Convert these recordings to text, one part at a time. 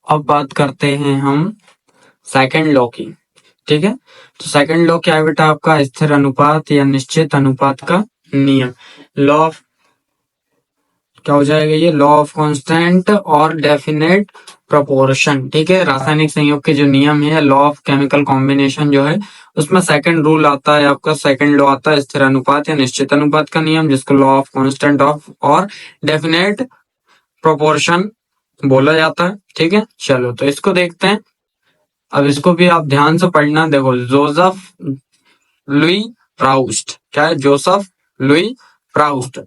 अब बात करते हैं हम सेकंड लॉ की। ठीक है, तो सेकंड लॉ क्या है बेटा आपका? स्थिर अनुपात या निश्चित अनुपात का नियम। लॉ ऑफ क्या हो जाएगा ये? लॉ ऑफ कांस्टेंट और डेफिनेट प्रोपोर्शन। ठीक है, रासायनिक संयोग के जो नियम है, लॉ ऑफ केमिकल कॉम्बिनेशन जो है, उसमें सेकंड रूल आता है आपका, सेकंड लॉ आता है स्थिर अनुपात या निश्चित अनुपात का नियम, जिसको लॉ ऑफ कांस्टेंट ऑफ और डेफिनेट प्रोपोर्शन बोला जाता है। ठीक है, चलो तो इसको देखते हैं। अब इसको भी आप ध्यान से पढ़ना। देखो, जोसेफ लुई प्राउस्ट, क्या है? जोसेफ लुई प्राउस्ट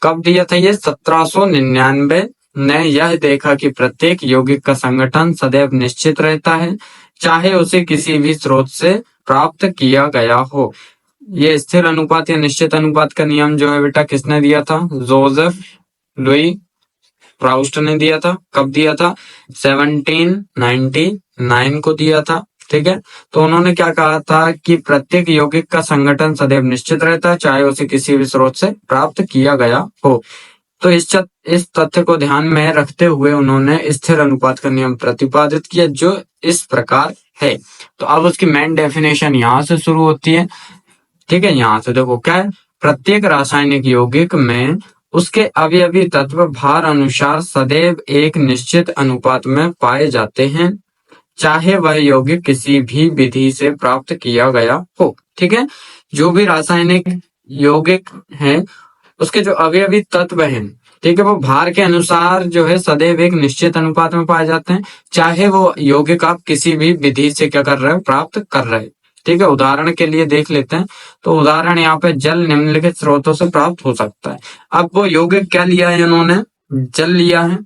कब दिया था ये? 1799 ने यह देखा कि प्रत्येक यौगिक का संगठन सदैव निश्चित रहता है, चाहे उसे किसी भी स्रोत से प्राप्त किया गया हो। ये स्थिर अनुपात या निश्चित अनुपात का नियम जो है बेटा किसने दिया था? जोसेफ लुई प्राउस्ट ने दिया था। कब दिया था? 1799 को दिया था। ठीक है, तो उन्होंने क्या कहा था कि प्रत्येक यौगिक का संगठन सदैव निश्चित रहता है, चाहे उसे किसी भी स्रोत से प्राप्त किया गया हो। तो इस तथ्य को ध्यान में रखते हुए उन्होंने स्थिर अनुपात का नियम प्रतिपादित किया, जो इस प्रकार है। तो अब उसकी मेन डेफिनेशन यहां से शुरू होती है। ठीक है, यहां से देखो क्या है? प्रत्येक रासायनिक यौगिक में उसके अवयवी तत्व भार अनुसार सदैव एक निश्चित अनुपात में पाए जाते हैं, चाहे वह यौगिक किसी भी विधि से प्राप्त किया गया हो। ठीक है, जो भी रासायनिक यौगिक हैं, उसके जो अवयवी तत्व हैं, ठीक है, वो भार के अनुसार जो है सदैव एक निश्चित अनुपात में पाए जाते हैं, चाहे वो यौगिक आप किसी भी विधि से क्या कर रहे हो? प्राप्त कर रहे हैं। ठीक है, उदाहरण के लिए देख लेते हैं। तो उदाहरण यहाँ पे जल निम्नलिखित स्रोतों से प्राप्त हो सकता है। अब वो यौगिक क्या लिया है इन्होंने? जल लिया है।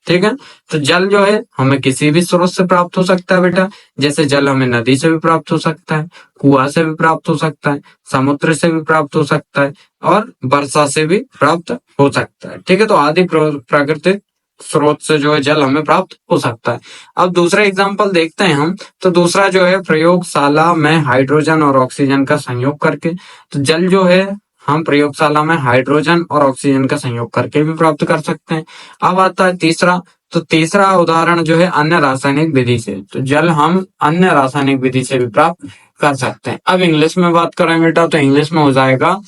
ठीक है, तो जल जो है हमें किसी भी स्रोत से प्राप्त हो सकता है बेटा। जैसे जल हमें नदी से भी प्राप्त हो सकता है, कुआं से भी प्राप्त हो सकता है, समुद्र से भी प्राप्त हो सकता है, और वर्षा से भी प्राप्त हो सकता है। ठीक है, तो आदि प्राकृतिक स्रोत से जो है जल हमें प्राप्त हो सकता है। अब दूसरा एग्जाम्पल देखते हैं हम। तो दूसरा जो है प्रयोगशाला में हाइड्रोजन और ऑक्सीजन का संयोग करके। तो जल जो है हम प्रयोगशाला में हाइड्रोजन और ऑक्सीजन का संयोग करके भी प्राप्त कर सकते हैं। अब आता है तीसरा। तो तीसरा उदाहरण जो है अन्य रासायनिक विधि से। तो जल हम अन्य रासायनिक विधि से भी प्राप्त कर सकते हैं। अब इंग्लिश में बात करें बेटा, तो इंग्लिश में हो जाएगा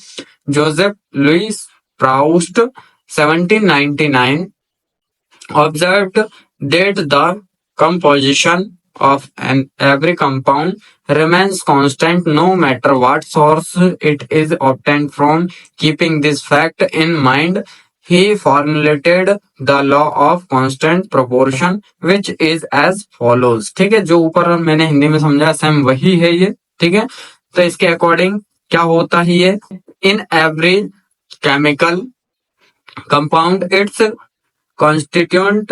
Joseph Louis Proust 1799 observed that the composition of every compound remains constant no matter what source it is obtained from. Keeping this fact in mind, he formulated the law of constant proportion, which is as follows. ठीक है, जो ऊपर मैंने हिंदी में समझा same वही है ये। ठीक है, तो इसके अकॉर्डिंग क्या होता है ये? In every chemical compound it's constituent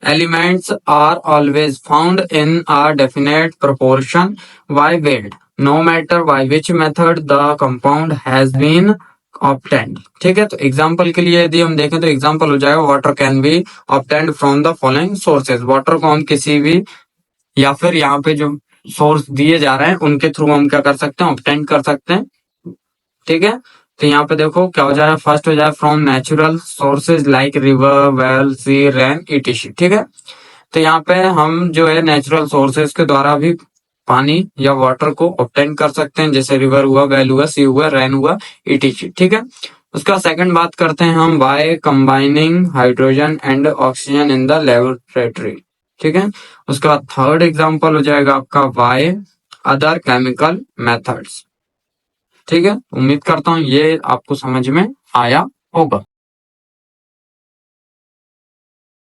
elements are always found in a definite proportion by weight, no matter by which method the compound has been obtained. ठीक है, तो एग्जाम्पल के लिए यदि हम देखें तो एग्जाम्पल हो जाएगा water can be obtained from the following sources. Water को हम किसी भी या फिर यहाँ पे जो सोर्स दिए जा रहे हैं उनके थ्रू हम क्या कर सकते हैं? ऑब्टेन कर सकते हैं। ठीक है, तो यहाँ पे देखो क्या हो जाएगा? फर्स्ट हो जाएगा from natural sources like river, well, sea, rain, ETC. ठीक है, तो यहाँ पे हम जो है नेचुरल सोर्सेज के द्वारा भी पानी या वाटर को ऑब्टेन कर सकते हैं, जैसे रिवर हुआ, वेल हुआ, सी हुआ, रेन हुआ, ईटीसी। ठीक है, उसका सेकंड बात करते हैं हम by combining hydrogen and oxygen in the laboratory. ठीक है, उसके बाद थर्ड एग्जाम्पल हो जाएगा आपका बाय अदर केमिकल मेथड्स। ठीक है, उम्मीद करता हूँ ये आपको समझ में आया होगा।